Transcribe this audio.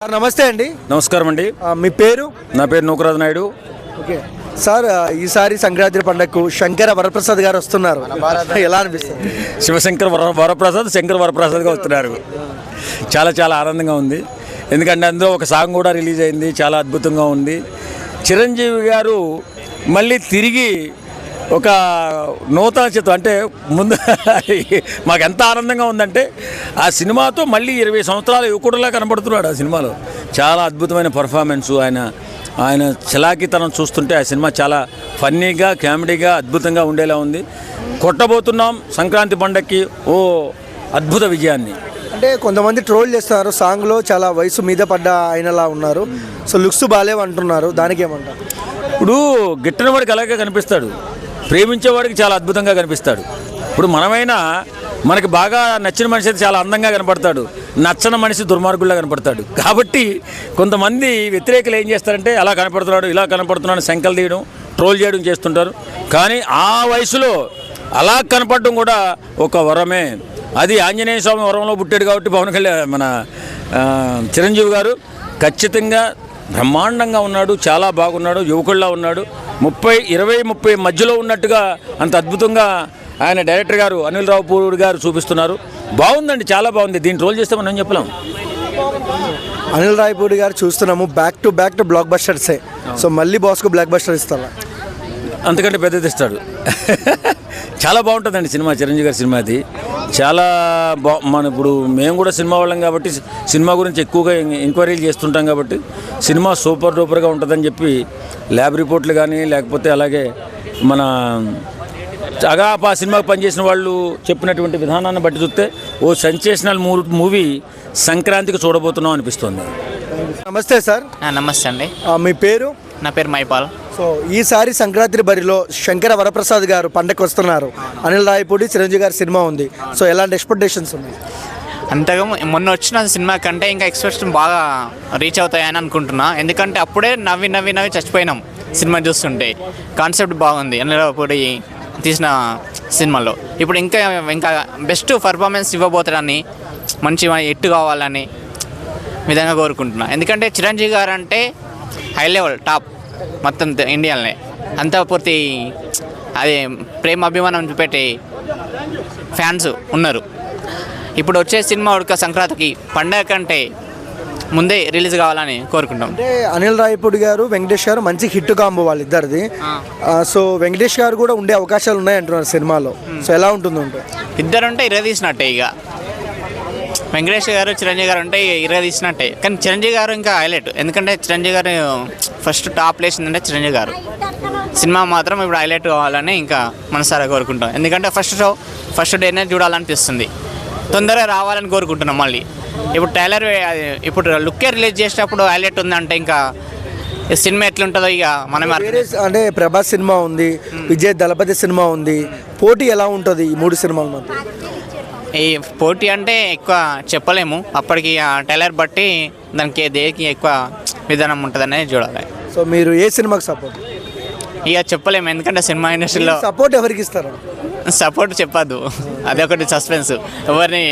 Sir నమస్తే అండి. నమస్కారం అండి. మీ పేరు? నా పేరు నూకరాజు నాయుడు. ఓకే సార్, ఈసారి సంక్రాంతి పండుగకు శంకర వరప్రసాద్ గారు వస్తున్నారు, ఎలా అనిపిస్తుంది? శివశంకర్ వరప్రసాద్ శంకర్ వరప్రసాద్గా వస్తున్నారు. చాలా చాలా ఆనందంగా ఉంది. ఎందుకంటే అందులో ఒక సాంగ్ కూడా రిలీజ్ అయింది, చాలా అద్భుతంగా ఉంది. చిరంజీవి గారు మళ్ళీ తిరిగి ఒక నూతన చిత్రం అంటే ముందు మాకు ఎంత ఆనందంగా ఉందంటే ఆ సినిమాతో మళ్ళీ 20 సంవత్సరాల యువకుడులా కనబడుతున్నాడు. ఆ సినిమాలో చాలా అద్భుతమైన పర్ఫార్మెన్సు, ఆయన చలాకీతనం చూస్తుంటే ఆ సినిమా చాలా ఫన్నీగా కామెడీగా అద్భుతంగా ఉండేలా ఉంది. కొట్టబోతున్నాం సంక్రాంతి పండగకి ఓ అద్భుత విజయాన్ని. అంటే కొంతమంది ట్రోల్ చేస్తున్నారు, సాంగ్లో చాలా వయసు మీద పడ్డ ఆయనలా ఉన్నారు, సో లుక్స్ బాగాలేవు అంటున్నారు, దానికి ఏమంటారు? ఇప్పుడు గిట్టని వాడికి అలాగే కనిపిస్తాడు, ప్రేమించేవాడికి చాలా అద్భుతంగా కనిపిస్తాడు. ఇప్పుడు మనకి బాగా నచ్చిన మనిషి అయితే చాలా అందంగా కనపడతాడు, నచ్చని మనిషి దుర్మార్గుల్లా కనపడతాడు. కాబట్టి కొంతమంది వ్యతిరేకులు ఏం చేస్తారంటే అలా కనపడుతున్నాడు ఇలా కనపడుతున్నాడు శంకలు తీయడం ట్రోల్ చేయడం చేస్తుంటారు. కానీ ఆ వయసులో అలా కనపడడం కూడా ఒక వరమే. అది ఆంజనేయ స్వామి వరంలో పుట్టాడు కాబట్టి పవన్ కళ్యాణ్ మన చిరంజీవి గారు ఖచ్చితంగా బ్రహ్మాండంగా ఉన్నాడు, చాలా బాగున్నాడు, యువకుల్లా ఉన్నాడు. 20-30 మధ్యలో ఉన్నట్టుగా అంత అద్భుతంగా ఆయన డైరెక్టర్ గారు అనిల్ రావుపూడి గారు చూపిస్తున్నారు. బాగుందండి, చాలా బాగుంది. దీన్ని ట్రోల్ చేస్తే మనం చెప్పలేం. అనిల్ రావుపూడి గారు చూస్తున్నాము, బ్యాక్ టు బ్లాక్ బస్టర్సే. సో మళ్ళీ బాస్కు బ్లాక్ బస్టర్ ఇస్తారా? అంతకంటే పెద్దది ఇస్తాడు. చాలా బాగుంటుందండి సినిమా, చిరంజీవి గారి సినిమా. అది చాలా ఇప్పుడు మేము కూడా సినిమా వాళ్ళం కాబట్టి సినిమా గురించి ఎక్కువగా ఎంక్వైరీలు చేస్తుంటాం కాబట్టి సినిమా సూపర్ డూపర్గా ఉంటుందని చెప్పి ల్యాబ్ రిపోర్ట్లు కానీ లేకపోతే అలాగే మన ఆ సినిమాకి పనిచేసిన వాళ్ళు చెప్పినటువంటి విధానాన్ని బట్టి చూస్తే ఓ సెన్సేషనల్ మూవీ సంక్రాంతికి చూడబోతున్నాం అనిపిస్తుంది. నమస్తే సార్. నమస్తే అండి. మీ పేరు? నా పేరు మైపాల్. సో ఈసారి సంక్రాంతి బరిలో శంకర వరప్రసాద్ గారు పండగకు వస్తున్నారు, అనిల్ రావుపూడి చిరంజీవి గారి సినిమా ఉంది, సో ఎలాంటి ఎక్స్పెక్టేషన్స్ ఉన్నాయి? అంతగా మొన్న వచ్చిన సినిమా కంటే ఇంకా ఎక్స్పెక్టేషన్ బాగా రీచ్ అవుతాయని అనుకుంటున్నా. ఎందుకంటే అప్పుడే నవ్వి చచ్చిపోయినాం సినిమా చూస్తుంటే. కాన్సెప్ట్ బాగుంది అనిల్ రావుపూడి తీసిన సినిమాలో. ఇప్పుడు ఇంకా బెస్ట్ పర్ఫార్మెన్స్ ఇవ్వబోతాడని, మంచి ఎట్టు కావాలని విధంగా కోరుకుంటున్నా. ఎందుకంటే చిరంజీవి గారు అంటే హై లెవెల్ టాప్ మొత్తం ఇండియాలోనే. అంతా పూర్తి అది ప్రేమ అభిమానం చూపెట్టి ఫ్యాన్స్ ఉన్నారు. ఇప్పుడు వచ్చే సినిమా ఉడక సంక్రాంతికి పండగ కంటే ముందే రిలీజ్ కావాలని కోరుకుంటాం. అంటే అనిల్ రావుపూడి గారు వెంకటేష్ గారు మంచి హిట్ కాంబో వాళ్ళిద్దరిది. సో వెంకటేష్ గారు కూడా ఉండే అవకాశాలు ఉన్నాయంటున్నారు సినిమాలో, సో ఎలా ఉంటుంది? ఇద్దరుంటే ఇరగదీసినట్టే. ఇక వెంకటేష్ గారు చిరంజీవి గారు ఉంటే ఇరగదీసినట్టే. కానీ చిరంజీవి గారు ఇంకా హైలైట్, ఎందుకంటే చిరంజీవి గారు ఫస్ట్ టాప్ లేచిందంటే చిరంజీవి గారు. సినిమా మాత్రం ఇప్పుడు హైలైట్ కావాలని ఇంకా మనసారా కోరుకుంటాం. ఎందుకంటే ఫస్ట్ డేనే చూడాలనిపిస్తుంది, తొందరగా రావాలని కోరుకుంటున్నాం. మళ్ళీ ఇప్పుడు ట్రైలర్ ఇప్పుడు లుక్కే రిలీజ్ చేసేటప్పుడు హైలైట్ ఉందంటే ఇంకా సినిమా ఎట్లుంటుందో ఇక మనం అంటే ప్రభాస్ సినిమా ఉంది, విజయ్ దళపతి సినిమా ఉంది, పోటీ ఎలా ఉంటుంది ఈ 3 సినిమాల మధ్య? ఈ పోటీ అంటే ఎక్కువ చెప్పలేము, అప్పటికి ఆ ట్రైలర్ బట్టి దానికి దేనికి ఎక్కువ విధానం ఉంటుందనే చూడాలి. సో మీరు ఏ సినిమాకి సపోర్ట్? ఇక చెప్పలేము, ఎందుకంటే సినిమా ఇండస్ట్రీలో సపోర్ట్ ఎవరికి ఇస్తారు? సపోర్ట్ చెప్పద్దు, అదొకటి సస్పెన్స్, ఎవరిని